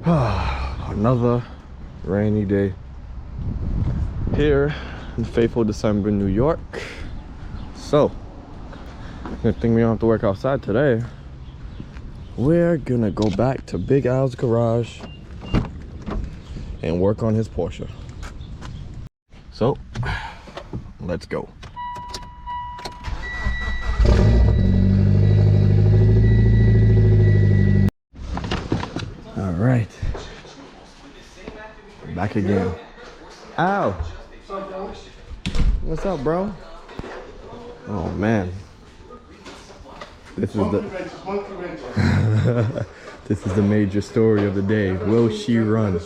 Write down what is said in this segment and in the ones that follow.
Another rainy day here in faithful December, New York. So, good thing we don't have to work outside today. We're gonna go back to Big Al's garage and work on his Porsche. So, let's go. All right, back again. Ow! What's up, bro? Oh man, this is the this is the major story of the day. Will she run?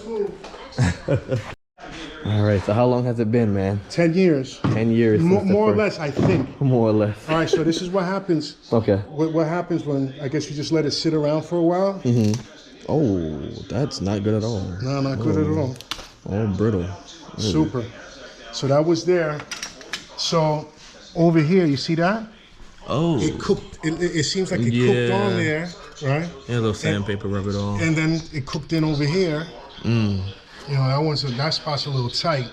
All right, so how long has it been, man? 10 years. 10 years. More or less, I think. More or less. All right, so this is what happens. Okay. What happens when, I guess you just let it sit around for a while? Mm-hmm. Oh, that's not good at all. No, not good at all. Oh, brittle. Super. So that was there. So over here, you see that? Oh. It cooked. It seems like it cooked on there, right? Yeah, a little sandpaper, rub it off. And then it cooked in over here. You know, that spot's a little tight.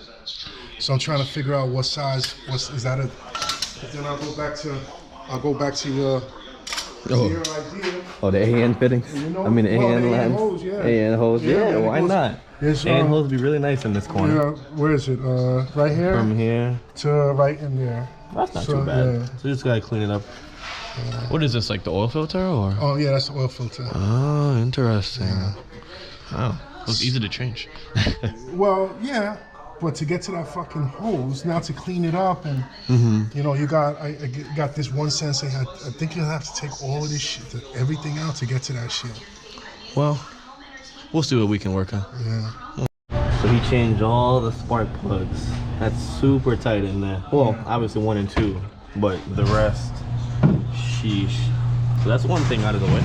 So I'm trying to figure out what size. Is that a? Then I'll go back to your idea. Oh, the AN fittings? You know, I mean, the AN AN lens? hose, yeah. AN hose, yeah, why not? AN hose would be really nice in this corner. Yeah, where is it? Right here? From here to right in there. That's not too bad. Yeah. So you just gotta clean it up. What is this, like the oil filter or? Oh yeah, that's the oil filter. Oh, interesting. Yeah. Wow, it was easy to change. Well, yeah, but to get to that fucking hose, now to clean it up and, you know, I got this one sensei, I think you'll have to take all of this shit, everything out to get to that shit. Well, we'll see what we can work on. Yeah. So he changed all the spark plugs. That's super tight in there. Well, obviously 1 and 2, but the rest, sheesh. So that's one thing out of the way.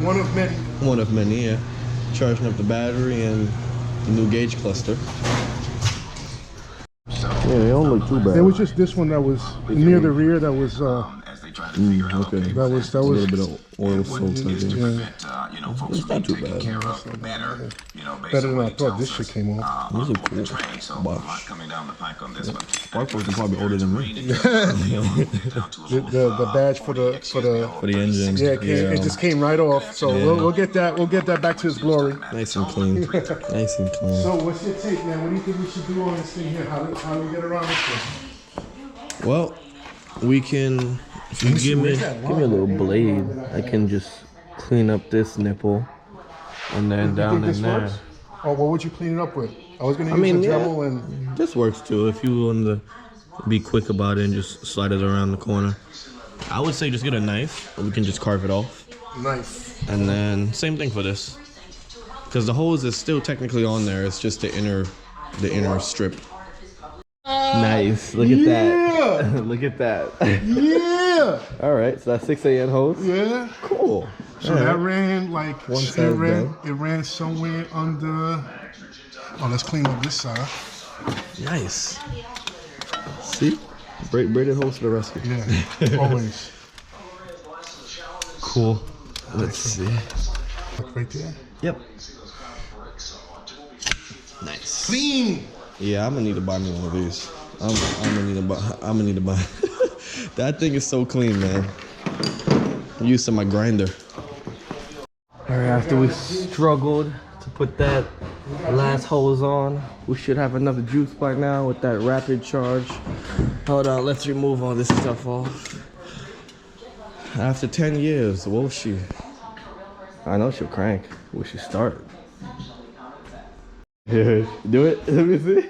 One of many. One of many, yeah. Charging up the battery and the new gauge cluster. Yeah, they don't look too bad. There was just this one that was near the rear that was okay. That was a little bit of oil soaked, I think. Yeah. It's not too bad. Better than I thought. This shit came off. These are cool. Bosch. Spark plugs are probably older than me. the badge for the engine. Yeah, it just came right off. So we'll get that back to its glory. Nice and clean. Nice and clean. So what's your take, man? What do you think we should do on this thing here? How do we get around this thing? Well, we can. If you give me a little blade, I can just clean up this nipple and then down in there. Works? Oh, what would you clean it up with? I was gonna use a Dremel and this works too. If you want to be quick about it and just slide it around the corner, I would say just get a knife and we can just carve it off. Knife. And then same thing for this, because the hose is still technically on there. It's just the inner strip. Nice. Look at that. Look at that. Yeah. All right. So that's 6 AN hose. Yeah. Cool. So that ran like it ran somewhere under. Oh, let's clean up this side. Nice. See, braided hose to the rescue. Yeah. Always. Cool. Let's see. Right there. Yep. Nice. Clean. Yeah, I'm gonna need to buy me one of these. I'm gonna need to buy. That thing is so clean, man. I'm used to my grinder. All right, after we struggled to put that last hose on, we should have another juice by now with that rapid charge. Hold on, let's remove all this stuff off. After 10 years, will she? I know she'll crank. Will she start? Here, do it. Let me see.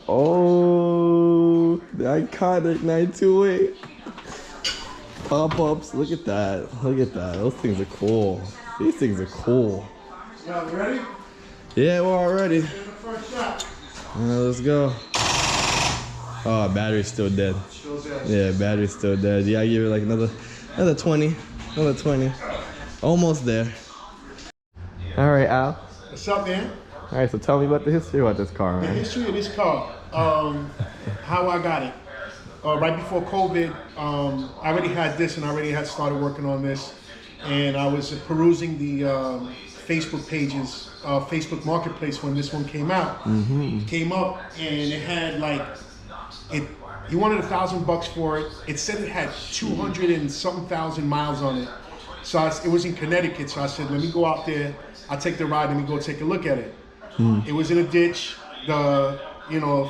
Oh, the iconic 928 pop-ups. Look at that. Look at that. Those things are cool. These things are cool. Yeah, ready? Yeah, we're all ready. First shot. Let's go. Oh, battery's still dead. Still dead. Yeah, battery's still dead. Yeah, I give it like another 20. Another 20. Almost there. All right, Al. What's up, man? All right, so tell me about the history about this car, The man. history of this car, how I got it. Right before COVID, I already had this and I already had started working on this. And I was perusing the Facebook pages, Facebook Marketplace when this one came out. Came up and it had like it. He wanted $1,000 for it. It said it had 200 and something thousand miles on it. So it was in Connecticut. So I said, let me go out there. I'll take the ride and we go take a look at it. It was in a ditch. The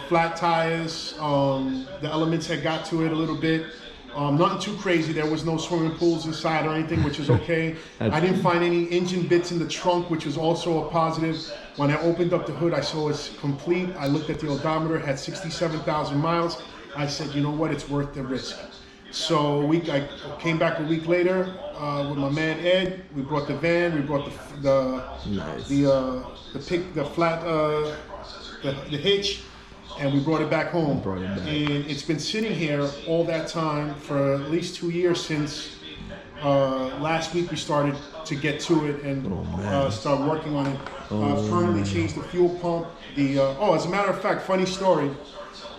flat tires. The elements had got to it a little bit. Nothing too crazy. There was no swimming pools inside or anything, which is okay. I didn't find any engine bits in the trunk, which was also a positive. When I opened up the hood, I saw it's complete. I looked at the odometer, had 67,000 miles. I said, you know what, it's worth the risk. So I came back a week later with my man Ed. We brought the van. We brought the hitch, and we brought it back home. And it's been sitting here all that time for at least 2 years since last week we started to get to it and start working on it. I've currently changed the fuel pump. As a matter of fact, funny story.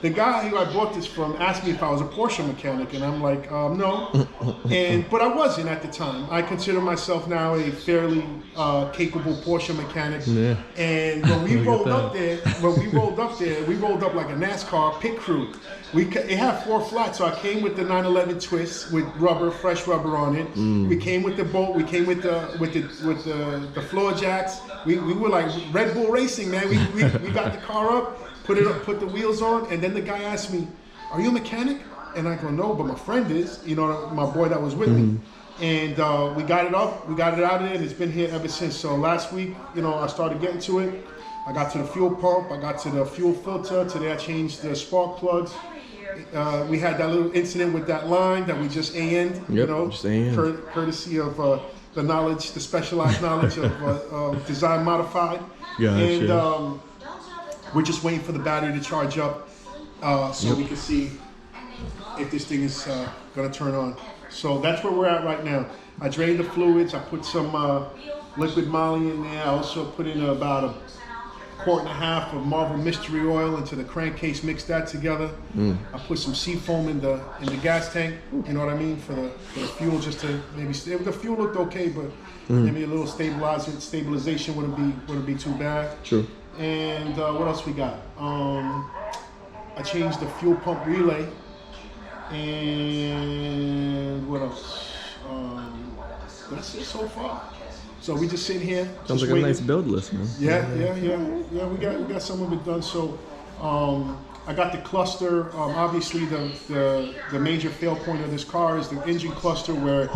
The guy who I bought this from asked me if I was a Porsche mechanic, and I'm like, no. But I wasn't at the time. I consider myself now a fairly capable Porsche mechanic. Yeah. And when we rolled up there, we rolled up like a NASCAR pit crew. It had 4 flats, so I came with the 911 twists with rubber, fresh rubber on it. We came with the bolt. We came with the floor jacks. We were like Red Bull racing, man. We got the car up. Put the wheels on, and then the guy asked me, "Are you a mechanic?" And I go, "No, but my friend is." My boy that was with me, and we got it up, we got it out of there, and it's been here ever since. So last week, I started getting to it. I got to the fuel pump, I got to the fuel filter. Today I changed the spark plugs. We had that little incident with that line that we just AN'd, courtesy of the specialized knowledge of Design Modified. And we're just waiting for the battery to charge up so we can see if this thing is going to turn on. So that's where we're at right now. I drained the fluids. I put some liquid moly in there. I also put in about a 1.5 quart of Marvel Mystery Oil into the crankcase, mixed that together. I put some seafoam in the gas tank, you know what I mean, for the fuel, just to maybe the fuel looked okay, but maybe a little stabilization wouldn't be too bad. True. And what else we got? I changed the fuel pump relay. And what else? That's it so far. So we just sitting here. Sounds like waiting. A nice build list, man. Yeah. We got some of it done. So I got the cluster. Obviously, the major fail point of this car is the engine cluster, where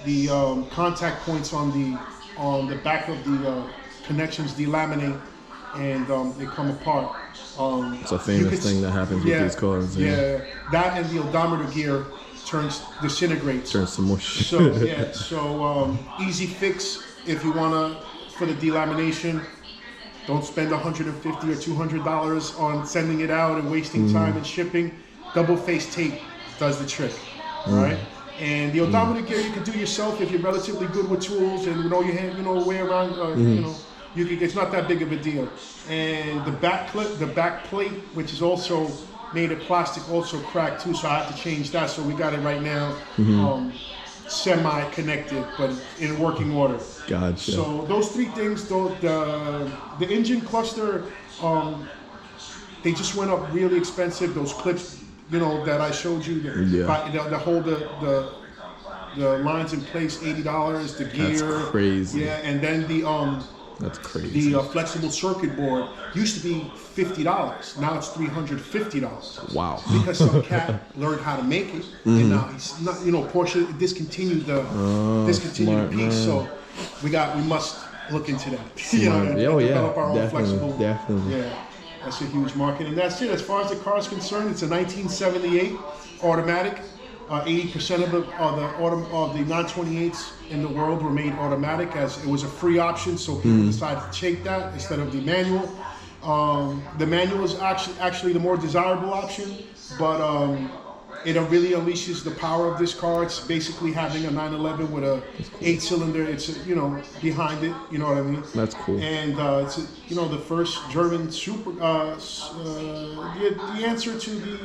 the contact points on the back of the connections delaminate. And they come apart. It's a famous thing that happens with these cars. Yeah, that and the odometer gear disintegrates. Turns to mush. So easy fix if you wanna for the delamination. Don't spend $150 or $200 on sending it out and wasting time and shipping. Double face tape does the trick, right? And the odometer gear you can do yourself if you're relatively good with tools and you know your hand, way around, it's not that big of a deal. And the back plate, which is also made of plastic, also cracked too, so I have to change that. So we got it right now, semi-connected, but in working order. Gotcha. So those 3 things, the engine cluster, they just went up really expensive. Those clips, that I showed you, that hold the lines in place, $80. The gear, that's crazy. Yeah, and then that's crazy. The flexible circuit board used to be $50. Now it's $350. Wow. Because some cat learned how to make it, and now he's not. Porsche discontinued the piece, so we must look into that. Develop our own flexible. Definitely. Yeah, that's a huge market, and that's it. As far as the car is concerned, it's a 1978 automatic. 80% of the 928s in the world were made automatic, as it was a free option, so people decided to take that instead of the manual. The manual is actually the more desirable option, but it really unleashes the power of this car. It's basically having a 911 with a 8-cylinder. It's behind it. You know what I mean? That's cool. And it's the first German super. The answer to the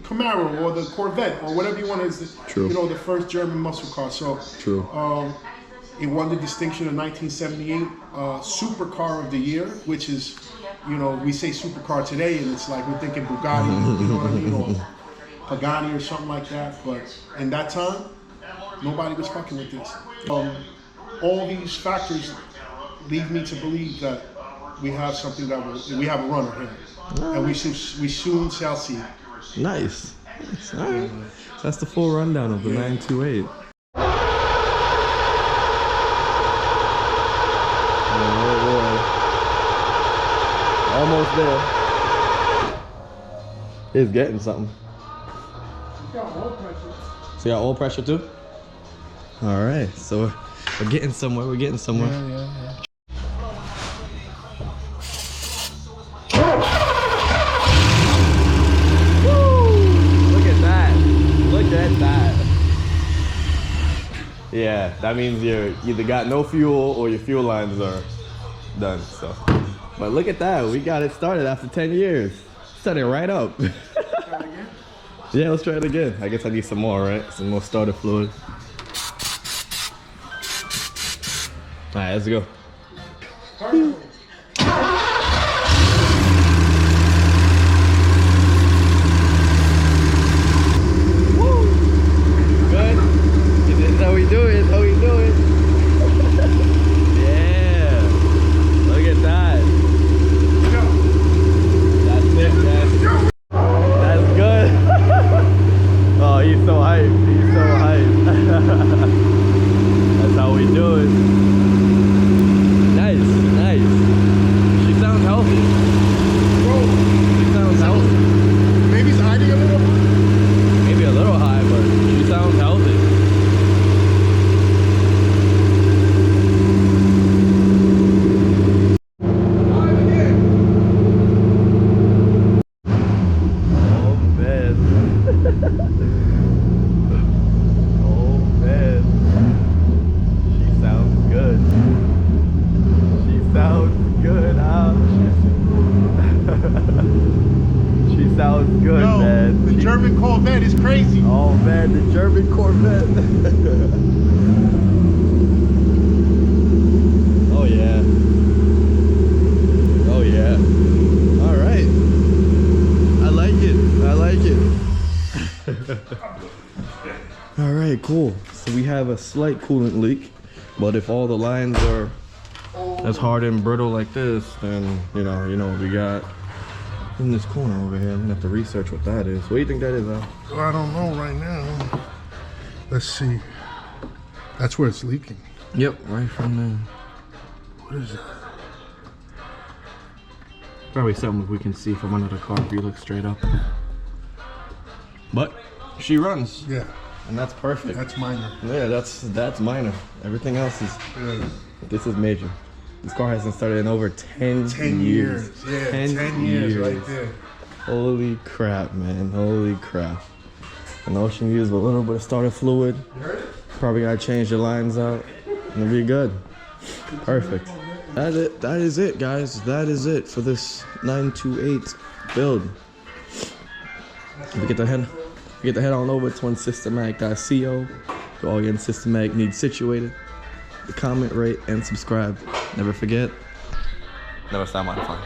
Camaro or the Corvette or whatever you want is. True. The first German muscle car. So true. It won the distinction in 1978 Supercar of the Year, which is, you know, we say supercar today and it's like we're thinking Bugatti, you know what I mean, or Pagani or something like that. But in that time, nobody was fucking with this. All these factors lead me to believe that we have something we have a runner here, and we soon shall see. Nice. All right. That's the full rundown of the 928. Almost there. It's getting something. It's got oil pressure. So you got oil pressure too? All right, so we're getting somewhere. We're getting somewhere. Yeah. Look at that. Look at that. Yeah, that means you either got no fuel or your fuel lines are done. So, but look at that. We got it started after 10 years. Set it right up. Try it again? Yeah, let's try it again. I guess I need some more, right? Some more starter fluid. All right, let's go. How we do it, how we do it. Yeah. Look at that. That's it, man. That's good. Oh, he's so hyped. He's so hyped. That's how we do it. Nice, nice. She sounds healthy. Bro, She sounds healthy. maybe it's hiding a little high. Maybe a little high, but she sounds healthy. Sounds good, Yo, man. the German Corvette is crazy. Oh man, the German Corvette. Oh yeah. Oh yeah. All right. I like it. I like it. All right, cool. So we have a slight coolant leak, but if all the lines are as hard and brittle like this, then you know what we got. In this corner over here, I'm gonna have to research what that is. What do you think that is, Al? Well, I don't know right now. Let's see. That's where it's leaking. Yep, right from there. What is that? Probably something we can see from under the car if you look straight up. But she runs. Yeah. And that's perfect. That's minor. Yeah, that's minor. Everything else is. Yeah. This is major. This car hasn't started in over 10 years. Yeah, 10 years right there. Holy crap, man. Holy crap. And all she needs is a little bit of starter fluid. You heard it? Probably gotta change the lines out. And it'll be good. Perfect. That is it, guys. That is it for this 928 build. If you get the head on over to systematic.co. For all your Systematic needs situated. Comment, rate, and subscribe. Never forget, never stop modifying.